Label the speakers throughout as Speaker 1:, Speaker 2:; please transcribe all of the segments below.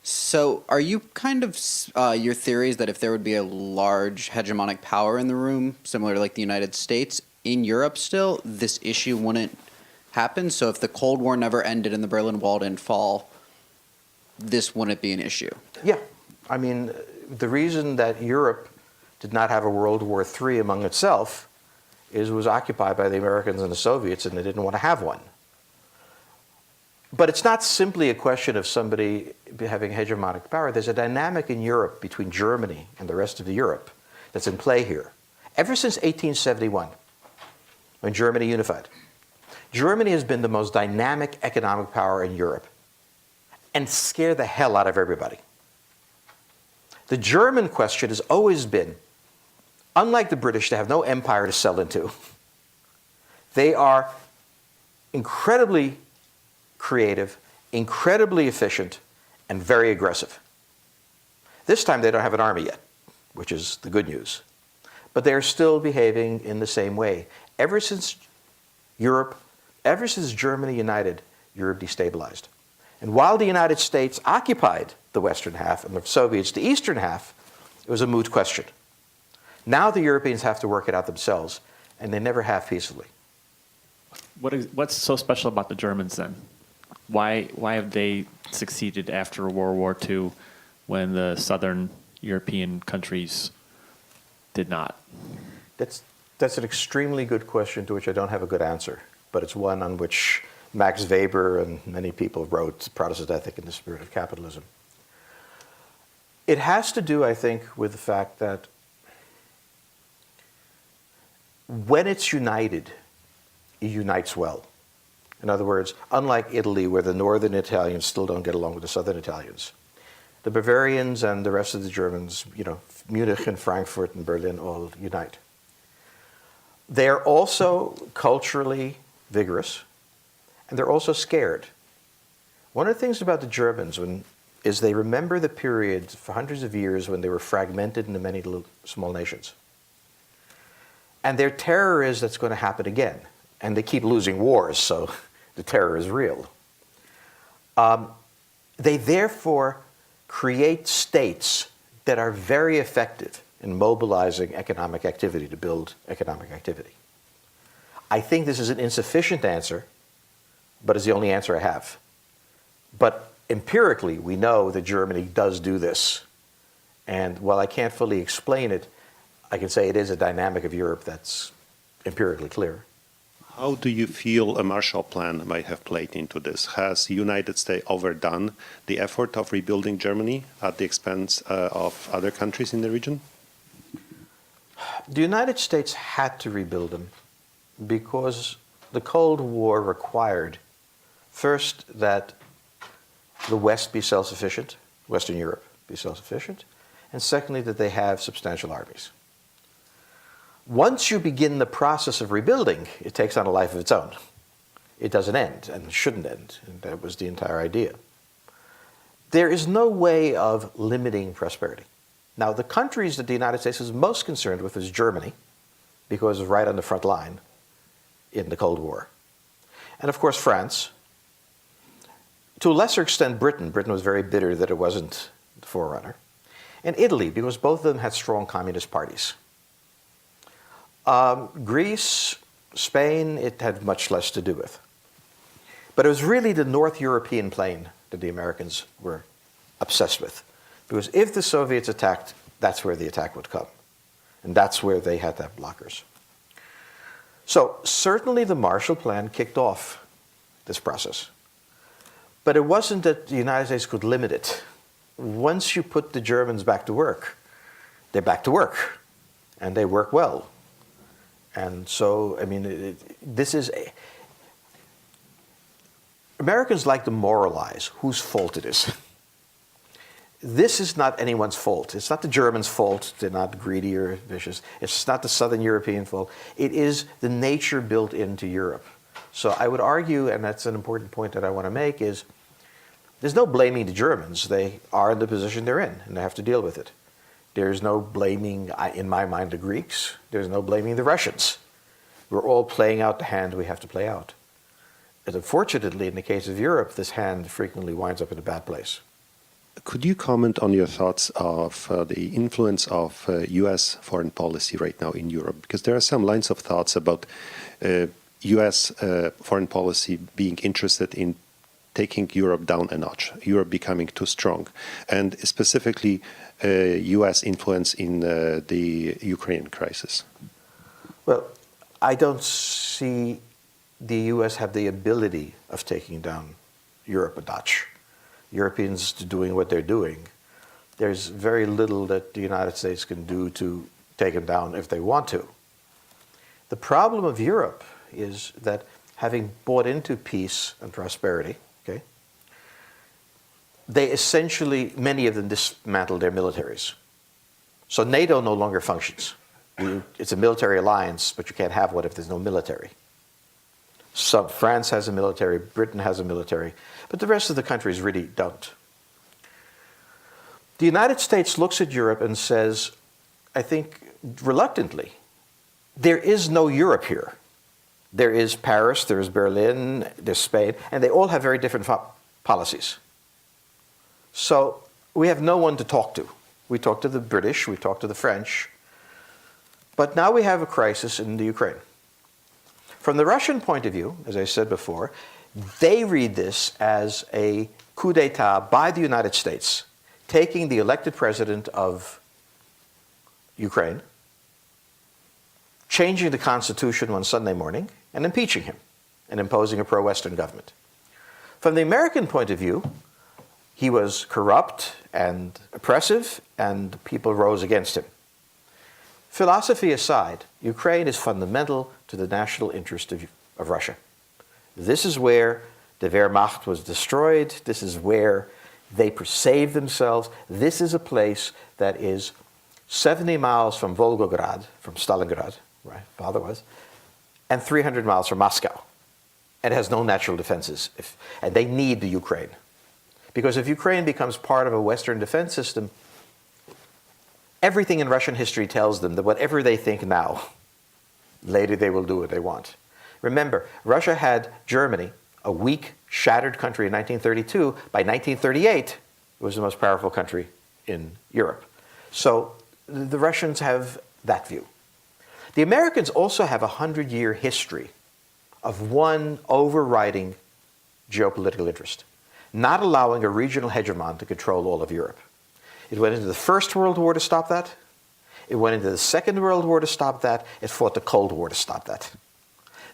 Speaker 1: So, are you kind of your theory is that if there would be a large hegemonic power in the room, similar to like the United States, in Europe still, this issue wouldn't happen? So, if the Cold War never ended and the Berlin Wall didn't fall, this wouldn't be an issue?
Speaker 2: Yeah. I mean, the reason that Europe did not have a World War III among itself is it was occupied by the Americans and the Soviets, and they didn't want to have one. But it's not simply a question of somebody having hegemonic power. There's a dynamic in Europe between Germany and the rest of Europe that's in play here. Ever since 1871, when Germany unified, Germany has been the most dynamic economic power in Europe and scared the hell out of everybody. The German question has always been, unlike the British, they have no empire to sell into. They are incredibly creative, incredibly efficient, and very aggressive. This time they don't have an army yet, which is the good news. But they're still behaving in the same way. Ever since Germany united, Europe destabilized. And while the United States occupied the western half and the Soviets the eastern half, it was a moot question. Now the Europeans have to work it out themselves, and they never have peacefully.
Speaker 3: What's so special about the Germans then? Why have they succeeded after World War II when the southern European countries did not?
Speaker 2: That's an extremely good question to which I don't have a good answer, but it's one on which Max Weber and many people wrote Protestant Ethic in the Spirit of Capitalism. It has to do, I think, with the fact that when it's united, it unites well. In other words, unlike Italy, where the northern Italians still don't get along with the southern Italians, the Bavarians and the rest of the Germans, Munich and Frankfurt and Berlin all unite. They're also culturally vigorous, and they're also scared. One of the things about the Germans is they remember the period for hundreds of years when they were fragmented into many little small nations. And their terror is that's going to happen again. And they keep losing wars, so the terror is real. They therefore create states that are very effective in mobilizing economic activity to build economic activity. I think this is an insufficient answer, but it's the only answer I have. But empirically, we know that Germany does do this. And while I can't fully explain it, I can say it is a dynamic of Europe that's empirically clear.
Speaker 4: How do you feel a Marshall Plan might have played into this? Has the United States overdone the effort of rebuilding Germany at the expense of other countries in the region?
Speaker 2: The United States had to rebuild them because the Cold War required, first, that the West be self-sufficient, Western Europe be self-sufficient, and secondly, that they have substantial armies. Once you begin the process of rebuilding, it takes on a life of its own. It doesn't end, and shouldn't end. And that was the entire idea. There is no way of limiting prosperity. Now, the countries that the United States was most concerned with was Germany, because it was right on the front line in the Cold War. And of course, France. To a lesser extent, Britain. Britain was very bitter that it wasn't the forerunner. And Italy, because both of them had strong communist parties. Greece, Spain, it had much less to do with. But it was really the North European plain that the Americans were obsessed with. Because if the Soviets attacked, that's where the attack would come. And that's where they had to have blockers. So certainly the Marshall Plan kicked off this process. But it wasn't that the United States could limit it. Once you put the Germans back to work, they're back to work. And they work well. And so, I mean, Americans like to moralize whose fault it is. This is not anyone's fault. It's not the Germans' fault. They're not greedy or vicious. It's not the Southern European fault. It is the nature built into Europe. So I would argue, and that's an important point that I want to make, is there's no blaming the Germans. They are in the position they're in, and they have to deal with it. There's no blaming, in my mind, the Greeks. There's no blaming the Russians. We're all playing out the hand we have to play out. And unfortunately, in the case of Europe, this hand frequently winds up in a bad place.
Speaker 4: Could you comment on your thoughts of the influence of U.S. foreign policy right now in Europe? Because there are some lines of thoughts about U.S. Foreign policy being interested in taking Europe down a notch, Europe becoming too strong, and specifically U.S. influence in the Ukraine crisis.
Speaker 2: Well, I don't see the U.S. have the ability of taking down Europe a notch. Europeans doing what they're doing. There's very little that the United States can do to take them down if they want to. The problem of Europe is that having bought into peace and prosperity, okay, they essentially, many of them dismantled their militaries. So NATO no longer functions. It's a military alliance, but you can't have one if there's no military. So France has a military, Britain has a military, but the rest of the countries really don't. The United States looks at Europe and says, I think reluctantly, there is no Europe here. There is Paris, there is Berlin, there's Spain, and they all have very different policies. So we have no one to talk to. We talk to the British, we talk to the French, but now we have a crisis in the Ukraine. From the Russian point of view, as I said before, they read this as a coup d'etat by the United States, taking the elected president of Ukraine, changing the constitution one Sunday morning, and impeaching him, and imposing a pro-Western government. From the American point of view, he was corrupt and oppressive, and people rose against him. Philosophy aside, Ukraine is fundamental to the national interest of Russia. This is where the Wehrmacht was destroyed. This is where they saved themselves. This is a place that is 70 miles from Volgograd, from Stalingrad, where my father was, and 300 miles from Moscow. And it has no natural defenses. And they need the Ukraine. Because if Ukraine becomes part of a Western defense system, everything in Russian history tells them that whatever they think now, later they will do what they want. Remember, Russia had Germany, a weak, shattered country in 1932. By 1938, it was the most powerful country in Europe. So the Russians have that view. The Americans also have a 100-year history of one overriding geopolitical interest, not allowing a regional hegemon to control all of Europe. It went into the First World War to stop that. It went into the Second World War to stop that. It fought the Cold War to stop that.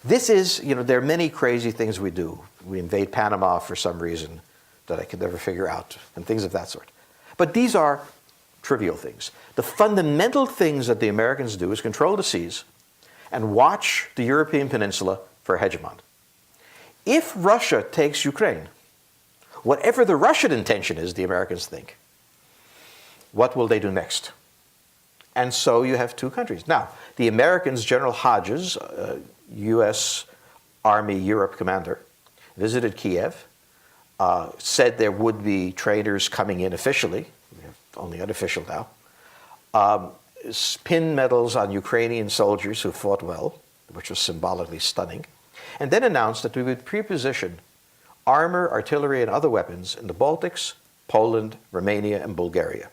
Speaker 2: This is, there are many crazy things we do. We invade Panama for some reason that I could never figure out, and things of that sort. But these are trivial things. The fundamental things that the Americans do is control the seas and watch the European peninsula for a hegemon. If Russia takes Ukraine, whatever the Russian intention is, the Americans think, what will they do next? And so you have two countries. Now, the Americans, General Hodges, U.S. Army Europe commander, visited Kiev, said there would be trainers coming in officially, only unofficial now, pinned medals on Ukrainian soldiers who fought well, which was symbolically stunning, and then announced that we would pre-position armor, artillery, and other weapons in the Baltics, Poland, Romania, and Bulgaria.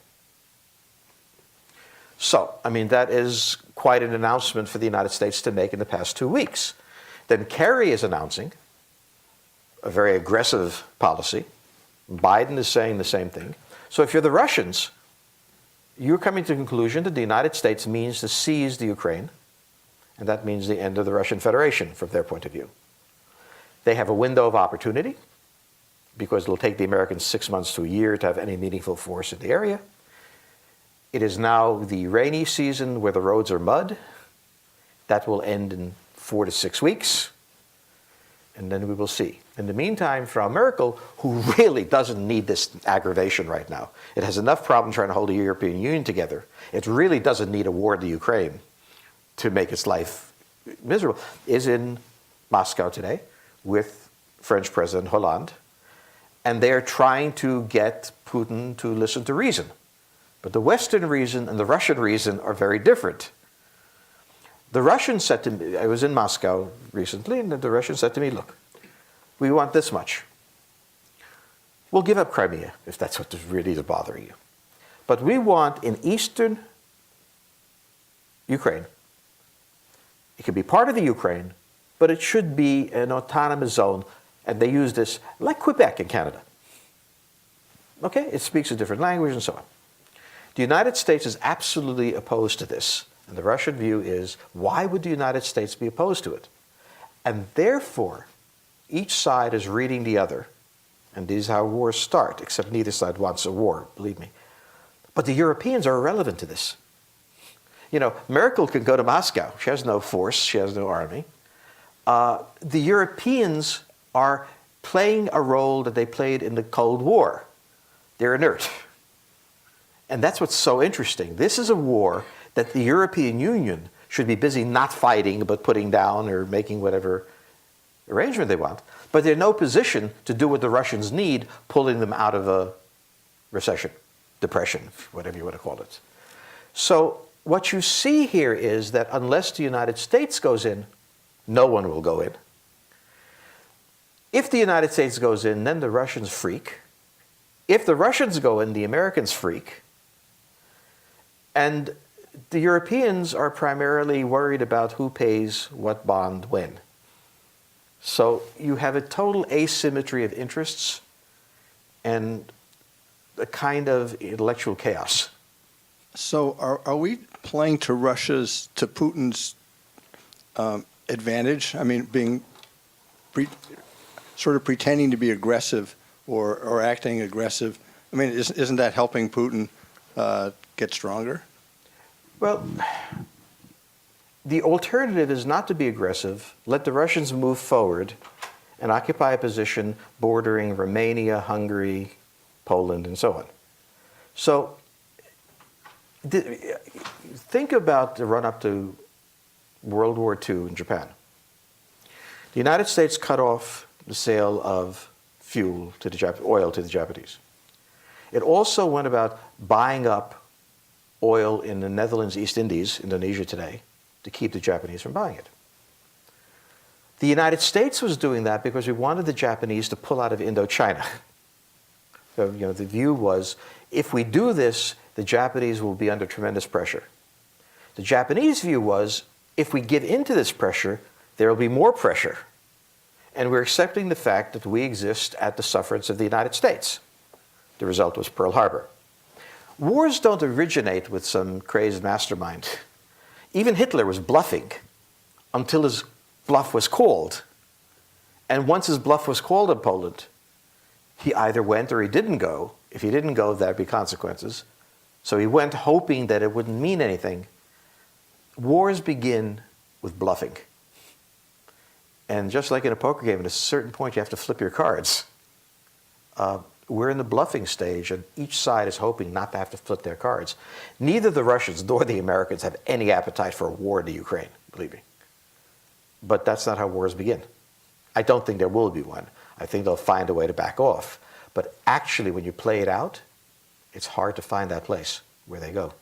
Speaker 2: So, that is quite an announcement for the United States to make in the past 2 weeks. Then Kerry is announcing a very aggressive policy. Biden is saying the same thing. So if you're the Russians, you're coming to the conclusion that the United States means to seize the Ukraine, and that means the end of the Russian Federation from their point of view. They have a window of opportunity, because it'll take the Americans 6 months to a year to have any meaningful force in the area. It is now the rainy season where the roads are mud. That will end in 4 to 6 weeks. And then we will see. In the meantime, Frau Merkel, who really doesn't need this aggravation right now, it has enough problem trying to hold the European Union together. It really doesn't need a war in the Ukraine to make its life miserable, is in Moscow today with French President Hollande. And they're trying to get Putin to listen to reason. But the Western reason and the Russian reason are very different. The Russians said to me, I was in Moscow recently, and the Russians said to me, look, we want this much. we'll give up Crimea if that's what really is bothering you. But we want in eastern Ukraine, it could be part of the Ukraine, but it should be an autonomous zone. And they use this like Quebec in Canada. Okay, it speaks a different language and so on. The United States is absolutely opposed to this. And the Russian view is, why would the United States be opposed to it? And therefore, each side is reading the other. And these are how wars start, except neither side wants a war, believe me. But the Europeans are irrelevant to this. You know, Merkel can go to Moscow. She has no force. She has no army. The Europeans are playing a role that they played in the Cold War. They're inert. And that's what's so interesting. This is a war that the European Union should be busy not fighting, but putting down or making whatever arrangement they want. But they're in no position to do what the Russians need, pulling them out of a recession, depression, whatever you want to call it. So what you see here is that unless the United States goes in, no one will go in. If the United States goes in, then the Russians freak. If the Russians go in, the Americans freak. And the Europeans are primarily worried about who pays what bond when. So you have a total asymmetry of interests and a kind of intellectual chaos.
Speaker 5: So are we playing to Putin's advantage? I mean, being sort of pretending to be aggressive or acting aggressive. I mean, isn't that helping Putin get stronger?
Speaker 2: Well, the alternative is not to be aggressive, let the Russians move forward and occupy a position bordering Romania, Hungary, Poland, and so on. So think about the run-up to World War II in Japan. The United States cut off the sale of fuel to the oil to the Japanese. It also went about buying up oil in the Netherlands, East Indies, Indonesia today, to keep the Japanese from buying it. The United States was doing that because we wanted the Japanese to pull out of Indochina. So, you know, the view was, if we do this, the Japanese will be under tremendous pressure. The Japanese view was, if we give in to this pressure, there will be more pressure. And we're accepting the fact that we exist at the sufferance of the United States. The result was Pearl Harbor. Wars don't originate with some crazed mastermind. Even Hitler was bluffing until his bluff was called. And once his bluff was called in Poland, he either went or he didn't go. If he didn't go, there'd be consequences. So he went hoping that it wouldn't mean anything. Wars begin with bluffing. And just like in a poker game, at a certain point, you have to flip your cards. We're in the bluffing stage, and each side is hoping not to have to flip their cards. Neither the Russians nor the Americans have any appetite for a war in the Ukraine, believe me. But that's not how wars begin. I don't think there will be one. I think they'll find a way to back off. But actually, when you play it out, it's hard to find that place where they go.